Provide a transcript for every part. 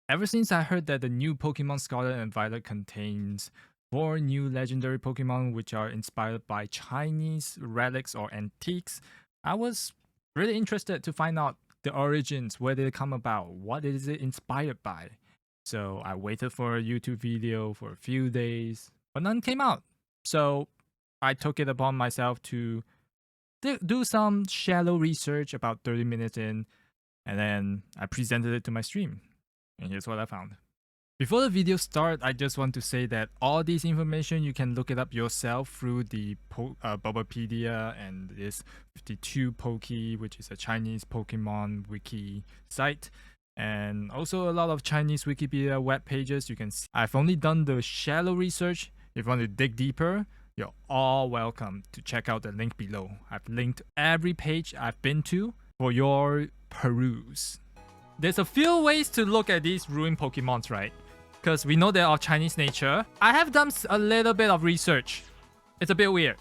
Ever since I heard that the new Pokemon Scarlet and Violet contains 4 new legendary Pokemon which are inspired by Chinese relics or antiques, I was really interested to find out the origins, where did it come about, what is it inspired by. So I waited for a YouTube video for a few days, but none came out. So I took it upon myself to do some shallow research about 30 minutes in, and then I presented it to my stream. And here's what I found. Before the video starts, I just want to say that all this information you can look it up yourself through the Bulbapedia and this 52 Poke, which is a Chinese Pokemon wiki site, and also a lot of Chinese Wikipedia web pages you can see. I've only done the shallow research. If you want to dig deeper, you're all welcome to check out the link below. I've linked every page I've been to for your peruse. There's a few ways to look at these ruined Pokemons, right? Because we know they're of Chinese nature. I have done a little bit of research. It's a bit weird.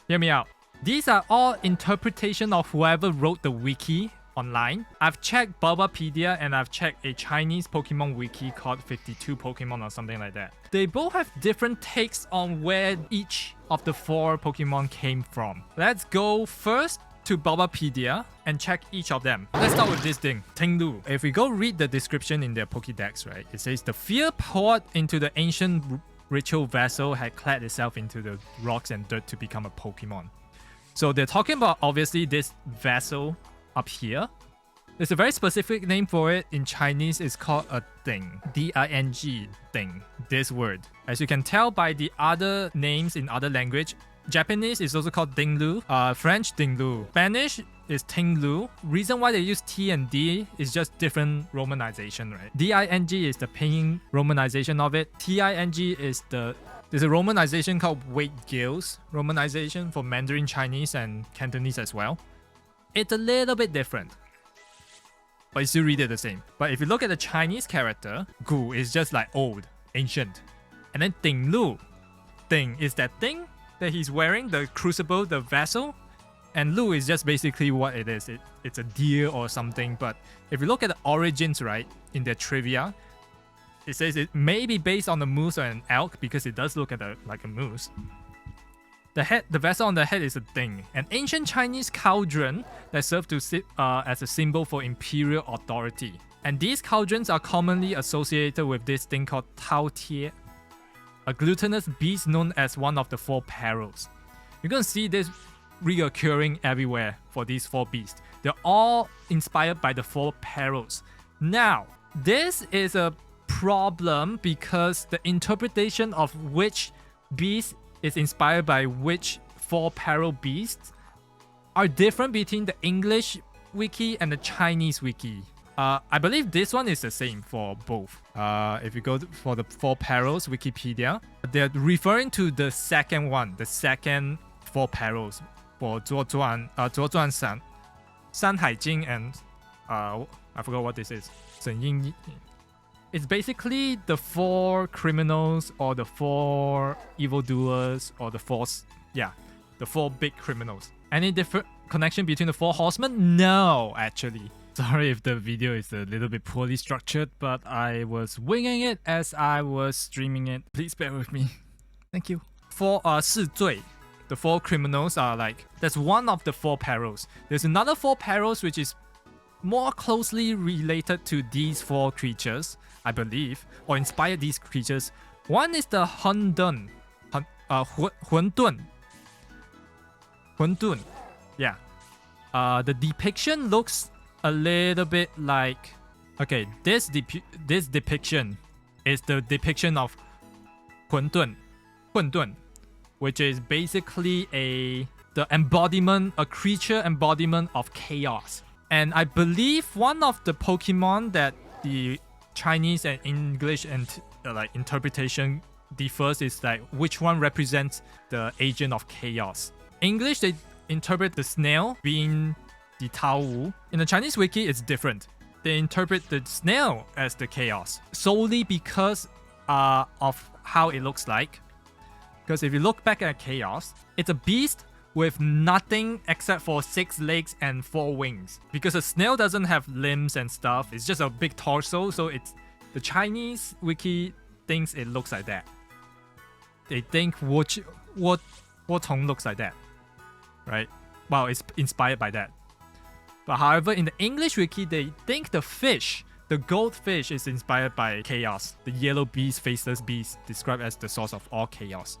Hear me out. These are all interpretation of whoever wrote the wiki online. I've checked Bulbapedia and I've checked a Chinese Pokemon wiki called 52 Pokemon or something like that. They both have different takes on where each of the 4 Pokemon came from. Let's go first to Bulbapedia and check each of them. Let's start with this thing, Ting-Lu. If we go read the description in their Pokédex, right, it says the fear poured into the ancient ritual vessel had clad itself into the rocks and dirt to become a Pokemon. So they're talking about obviously this vessel up here. There's a very specific name for it. In Chinese, it's called a Ding. D-I-N-G, Ding. This word. As you can tell by the other names in other language, Japanese is also called Ting-Lu, French Ting-Lu, Spanish is Ting-Lu. Reason why they use T and D is just different romanization, right? D-I-N-G is the pinyin romanization of it. T-I-N-G is there's a romanization called Weight Gills romanization for Mandarin Chinese and Cantonese as well. It's a little bit different, but you still read it the same. But if you look at the Chinese character, Gu is just like old, ancient. And then Ting-Lu, Ting is that thing that he's wearing, the crucible, the vessel, and Lu is just basically what it is. It's a deer or something. But if you look at the origins, right, in their trivia, it says it may be based on a moose or an elk because it does look at like a moose. The vessel on the head is a thing, an ancient Chinese cauldron that served to sit as a symbol for imperial authority. And these cauldrons are commonly associated with this thing called Tao Tie, a glutinous beast known as one of the 4 perils. You're gonna see this reoccurring everywhere for these 4 beasts. They're all inspired by the 4 perils. Now, this is a problem because the interpretation of which beast is inspired by which 4 peril beasts are different between the English wiki and the Chinese wiki. I believe this one is the same for both. If you go for the 4 perils Wikipedia, they're referring to the second one, the second 4 perils for 左传山, 山海经 and I forgot what this is. 沈英. It's basically the 4 criminals or the 4 evildoers or the 4 big criminals. Any different connection between the 4 horsemen? No, actually. Sorry if the video is a little bit poorly structured, but I was winging it as I was streaming it. Please bear with me. Thank you. 4 世罪. The 4 criminals are like, that's one of the 4 perils. There's another 4 perils which is more closely related to these 4 creatures, I believe, or inspired these creatures. One is the Hundun. 混沌. Yeah. The depiction looks a little bit like, okay, this depiction is the depiction of 混沌, which is basically a creature embodiment of chaos. And I believe one of the Pokemon that the Chinese and English and interpretation differs is like which one represents the agent of chaos. English, they interpret the snail being the Tao Wu. In the Chinese wiki, it's different. They interpret the snail as the chaos solely because of how it looks like. Because if you look back at chaos, it's a beast with nothing except for 6 legs and 4 wings. Because a snail doesn't have limbs and stuff, it's just a big torso, so it's The Chinese wiki thinks it looks like that. They think Wo-Chien looks like that, right? Well, it's inspired by that. But however, in the English wiki, they think the fish, the goldfish, is inspired by chaos. The yellow beast, faceless beast, described as the source of all chaos.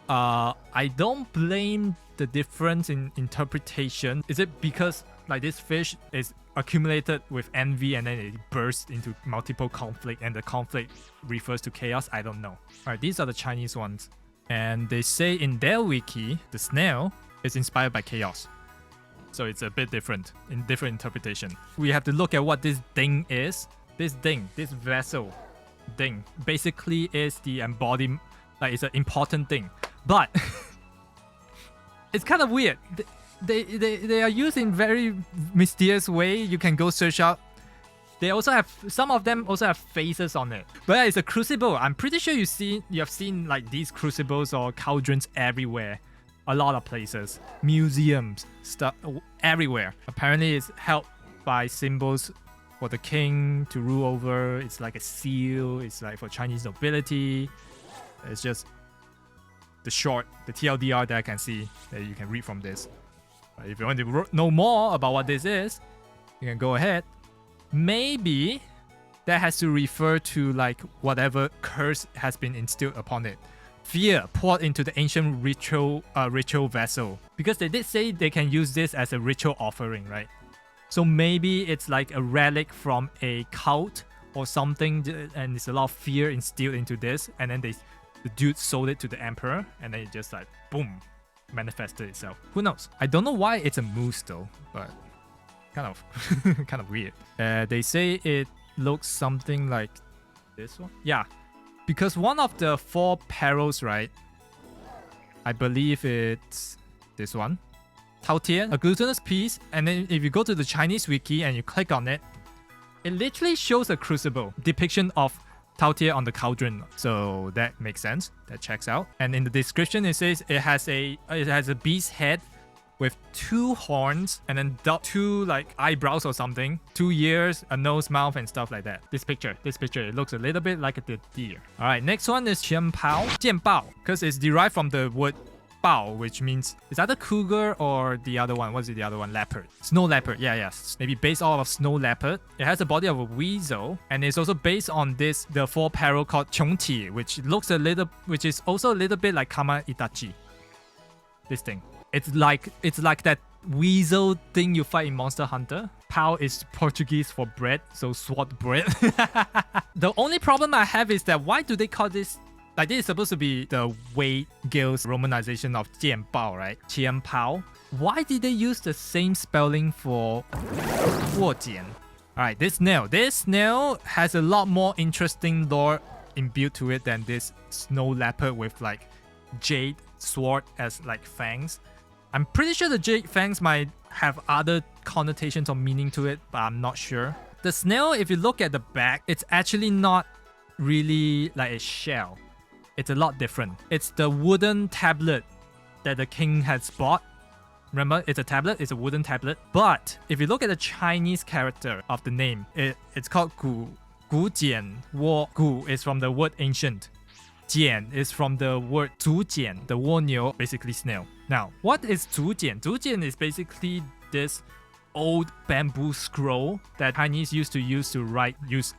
I don't blame the difference in interpretation. Is it because like this fish is accumulated with envy and then it bursts into multiple conflict and the conflict refers to chaos? I don't know. Alright, these are the Chinese ones. And they say in their wiki, the snail is inspired by chaos. So it's a bit different, in different interpretation. We have to look at what this ding is. This ding, this vessel, ding, basically is the embodiment, like it's an important thing. But it's kind of weird. They are used in very mysterious way. You can go search out. They also have, some of them also have faces on it. But yeah, it's a crucible. I'm pretty sure you have seen like these crucibles or cauldrons everywhere. A lot of places, museums, stuff everywhere. Apparently it's held by symbols for the king to rule over. It's like a seal. It's like for Chinese nobility. It's just the TLDR that I can see that you can read from this. But if you want to know more about what this is, you can go ahead. Maybe that has to refer to like whatever curse has been instilled upon it. Fear poured into the ancient ritual vessel. Because they did say they can use this as a ritual offering, right? So maybe it's like a relic from a cult or something, and there's a lot of fear instilled into this, and then the dude sold it to the emperor, and then it just like boom, manifested itself. Who knows? I don't know why it's a moose though, but kind of weird. They say it looks something like this one. Yeah, because one of the 4 perils, right? I believe it's this one. Taotian, a glutinous piece, and then if you go to the Chinese wiki and you click on it, it literally shows a crucible depiction of Taotian on the cauldron. So that makes sense. That checks out. And in the description it says it has a beast head with 2 horns and then 2 like eyebrows or something, 2 ears, a nose, mouth, and stuff like that. This picture, it looks a little bit like a deer. All right, next one is Chien-Pao, Chien-Pao, because it's derived from the word Pao, which means is that a cougar or the other one? What's the other one? Leopard. Snow leopard. Yeah, yes. Maybe based off of snow leopard. It has the body of a weasel, and it's also based on the 4 peril called Chong-Ti, which is also a little bit like Kama Itachi. This thing. It's like that weasel thing you fight in Monster Hunter. Pao is Portuguese for bread, so sword bread. The only problem I have is that why do they call this? Like, this is supposed to be the Wei Guild's romanization of Chien-Pao, right? Chien-Pao. Why did they use the same spelling for Wo-Chien? Alright, this snail has a lot more interesting lore imbued to it than this snow leopard with like jade sword as like fangs. I'm pretty sure the jade fangs might have other connotations or meaning to it, but I'm not sure. The snail, if you look at the back, it's actually not really like a shell. It's a lot different. It's the wooden tablet that the king has bought. Remember, it's a tablet, it's a wooden tablet. But if you look at the Chinese character of the name, it's called Gu Jian Wo. Gu is from the word ancient. Jian is from the word Zu Jian, the Wo-Niu, basically snail. Now, what is Zu Jian? Zu Jian is basically this old bamboo scroll that Chinese used to use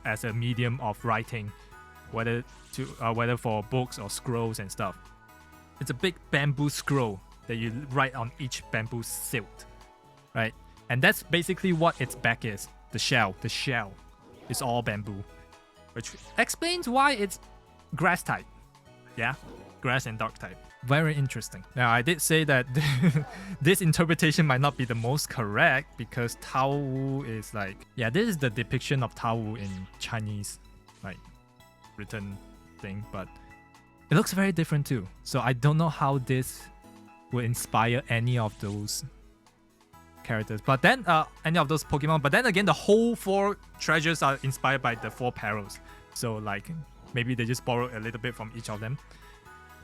as a medium of writing, whether for books or scrolls and stuff. It's a big bamboo scroll that you write on each bamboo silt, right? And that's basically what its back is. The shell is all bamboo, which explains why it's grass type. Yeah, grass and dark type. Very interesting. Now, I did say that this interpretation might not be the most correct because Tao Wu is like, yeah, this is the depiction of Tao Wu in Chinese, like, written thing, but it looks very different too. So I don't know how this will inspire any of those characters, but then any of those Pokemon. But then again, the whole 4 treasures are inspired by the 4 perils. So like maybe they just borrowed a little bit from each of them.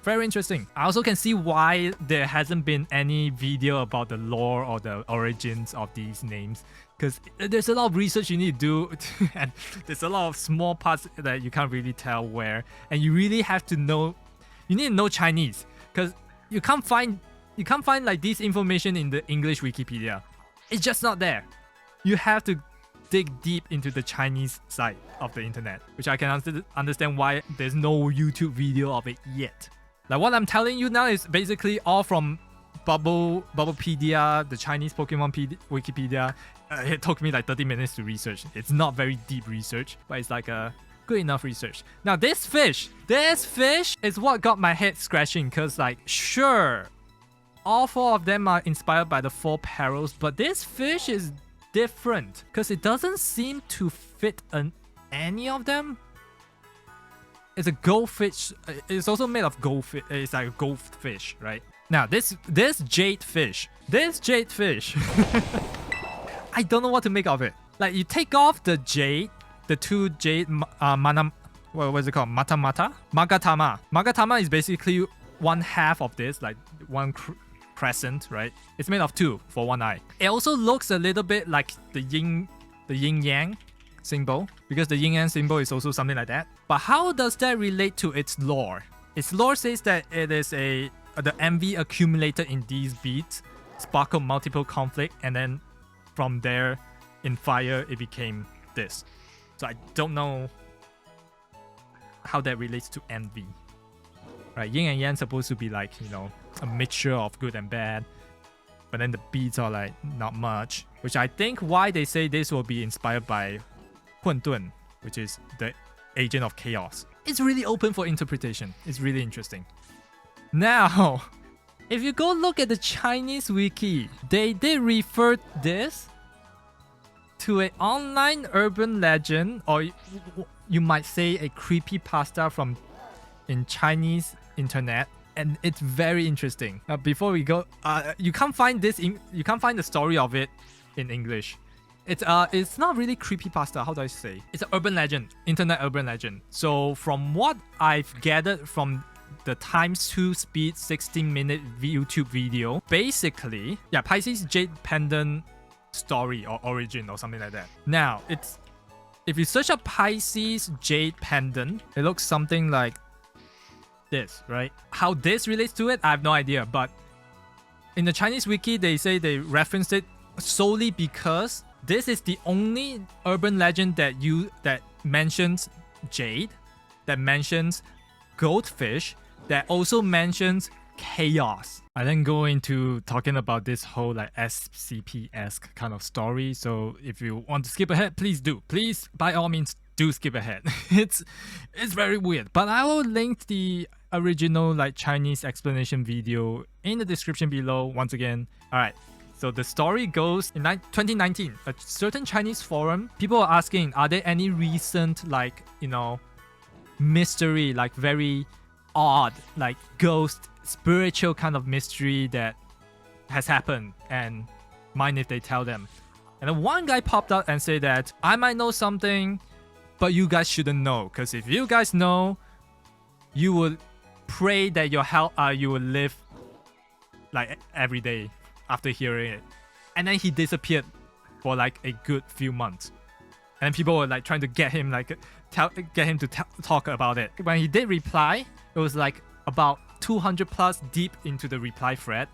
Very interesting. I also can see why there hasn't been any video about the lore or the origins of these names, because there's a lot of research you need to do, and there's a lot of small parts that you can't really tell where, and you really have to know. You need to know Chinese because you can't find like this information in the English Wikipedia. It's just not there. You have to dig deep into the Chinese side of the internet, which I can understand why there's no YouTube video of it yet. Like what I'm telling you now is basically all from Bubblepedia, the Chinese Pokemon Wikipedia. It took me like 30 minutes to research. It's not very deep research, but it's like a good enough research. Now this fish is what got my head scratching, because like sure, all 4 of them are inspired by the 4 Perils, but this fish is different because it doesn't seem to fit any of them. It's a goldfish. It's also made of goldfish. It's like a goldfish, right? Now this jade fish, I don't know what to make of it. Like you take off the jade, the 2 jade what was it called? Magatama. Magatama is basically 1/2 of this, like one crescent, right? It's made of 2 for 1 eye. It also looks a little bit like the yin yang symbol, because the yin yang symbol is also something like that. But how does that relate to its lore? Its lore says that it is the envy accumulated in these beads sparkled multiple conflict, and then from there in fire it became this. So I don't know how that relates to envy. Right, yin and yang supposed to be like, you know, a mixture of good and bad, but then the beats are like not much, which I think why they say this will be inspired by Huntun, which is the agent of chaos. It's really open for interpretation. It's really interesting. Now, if you go look at the Chinese wiki, they did refer this to an online urban legend, or you might say a creepypasta from in Chinese internet, and it's very interesting. Before we go, you can't find the story of it in English. It's not really creepypasta. How do I say? It's an urban legend, internet urban legend. So from what I've gathered from the ×2 speed 16-minute YouTube video, basically, yeah, Pisces Jade Pendant story or origin or something like that. Now, if you search up Pisces Jade Pendant, it looks something like this, right? How this relates to it, I have no idea. But in the Chinese wiki, they say they referenced it solely because this is the only urban legend that mentions jade, that mentions goldfish, that also mentions chaos. I then go into talking about this whole like SCP-esque kind of story. So if you want to skip ahead, please do. Please, by all means, do skip ahead. It's very weird. But I will link the original like Chinese explanation video in the description below once again. Alright, so the story goes in 2019, a certain Chinese forum, people are asking, are there any recent like, you know, mystery, like very odd, like ghost, spiritual kind of mystery that has happened, and mind if they tell them? And then one guy popped out and said that I might know something, but you guys shouldn't know, because if you guys know, you would pray that you will live like every day after hearing it. And then he disappeared for like a good few months, and then people were like trying to get him like get him to talk about it. When he did reply, it was like about 200 plus deep into the reply thread,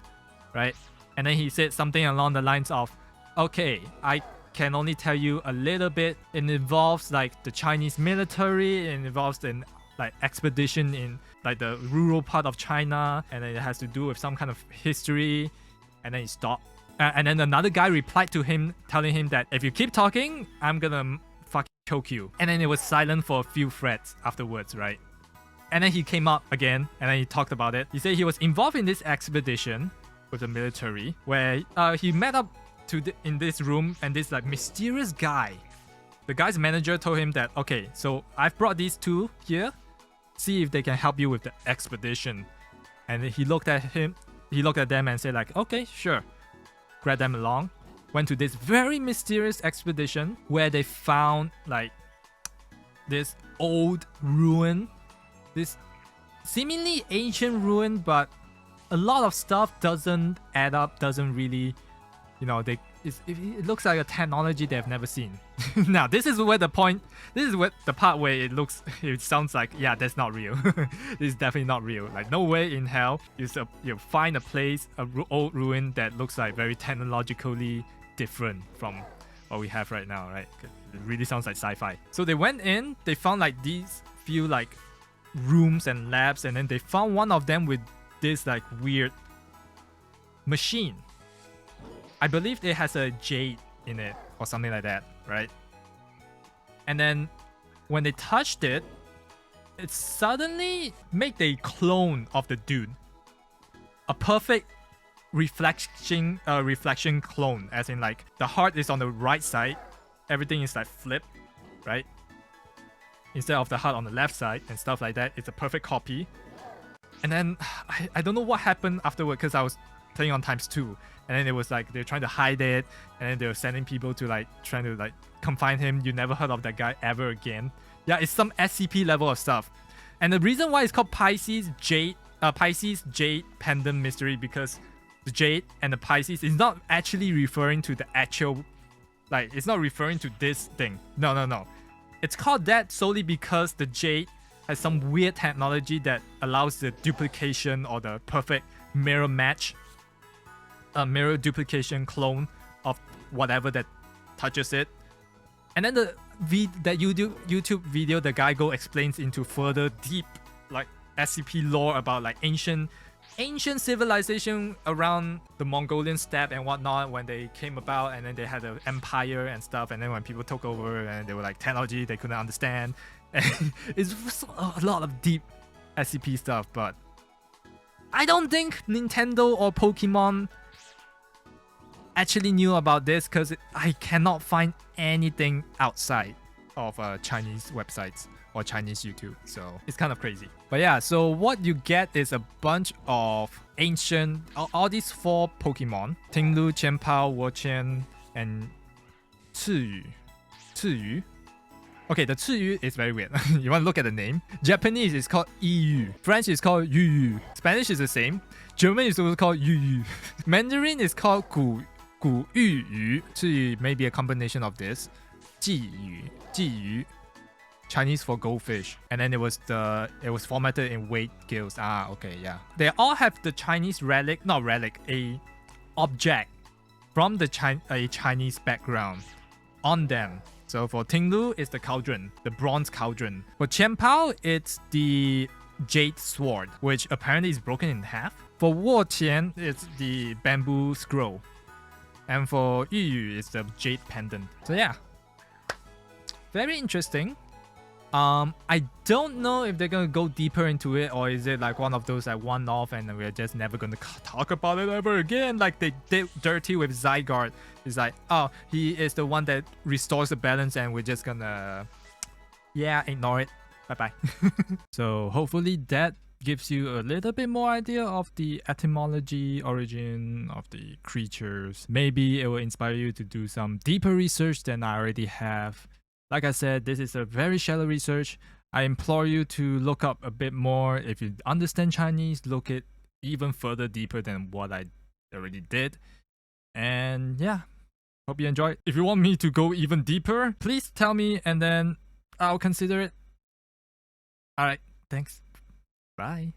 right? And then he said something along the lines of, okay, I can only tell you a little bit. It involves like the Chinese military, it involves an like expedition in like the rural part of China, and then it has to do with some kind of history. And then he stopped. And then another guy replied to him, telling him that if you keep talking, I'm gonna fucking choke you. And then it was silent for a few threads afterwards, right? And then he came up again, and then he talked about it. He said he was involved in this expedition with the military, where he met up in this room, and this like mysterious guy. The guy's manager told him that, okay, so I've brought these 2 here, see if they can help you with the expedition. And he looked at them and said like, okay, sure. Grabbed them along, went to this very mysterious expedition where they found like this old ruin, this seemingly ancient ruin, but a lot of stuff doesn't add up, doesn't really, you know, it looks like a technology they've never seen. Now this is where the part where it sounds like, yeah, that's not real. This is definitely not real. Like, no way in hell you find a place, old ruin that looks like very technologically different from what we have right now, right? It really sounds like sci-fi. So they went in, they found like these few like rooms and labs, and then they found one of them with this like weird machine. I believe it has a jade in it or something like that, right? And then when they touched it, it suddenly made a clone of the dude. A perfect reflection clone, as in like the heart is on the right side, everything is like flipped, right? Instead of the heart on the left side and stuff like that, it's a perfect copy. And then I don't know what happened afterward, because I was playing on ×2, and then it was like they're trying to hide it, and then they were sending people to like trying to like confine him. You never heard of that guy ever again. Yeah, it's some SCP level of stuff. And the reason why it's called Pisces Jade Pendant Mystery, because the Jade and the Pisces is not actually referring to the actual, like, it's not referring to this thing. No. It's called that solely because the Jade has some weird technology that allows the duplication or the perfect mirror match, mirror duplication clone of whatever that touches it. And then that YouTube video, the guy explains into further deep like SCP lore about like ancient civilization around the Mongolian steppe and whatnot when they came about, and then they had an empire and stuff, and then when people took over and they were like technology they couldn't understand. And it's a lot of deep SCP stuff, but I don't think Nintendo or Pokemon actually knew about this, because I cannot find anything outside of Chinese websites or Chinese YouTube, so it's kind of crazy. But yeah, so what you get is a bunch of ancient, all these 4 Pokemon: Ting-Lu, Chien-Pao, Wo-Chien, and Ciyu. Okay, the Ciyu is very weird. You want to look at the name? Japanese is called Iyu. French is called Yuyu. Spanish is the same. German is also called Yuyu. Mandarin is called Gu Yu. Ciyu may be a combination of this. Jiyu. Chinese for goldfish. And then it was formatted in weight scales. Ah, okay, yeah. They all have the Chinese a object from a Chinese background on them. So for Ting-Lu, it's the cauldron, the bronze cauldron. For Chien-Pao, it's the jade sword, which apparently is broken in half. For Wo-Chien, it's the bamboo scroll. And for Yuyu, it's the jade pendant. So yeah, very interesting. I don't know if they're gonna go deeper into it, or is it like one of those like one-off and we're just never gonna talk about it ever again, like they did dirty with Zygarde. It's like, oh, he is the one that restores the balance and we're just gonna, yeah, ignore it. Bye-bye. So hopefully that gives you a little bit more idea of the etymology, origin of the creatures. Maybe it will inspire you to do some deeper research than I already have. Like I said, this is a very shallow research. I implore you to look up a bit more. If you understand Chinese, look it even further deeper than what I already did. And yeah, hope you enjoyed. If you want me to go even deeper, please tell me and then I'll consider it. Alright, thanks. Bye.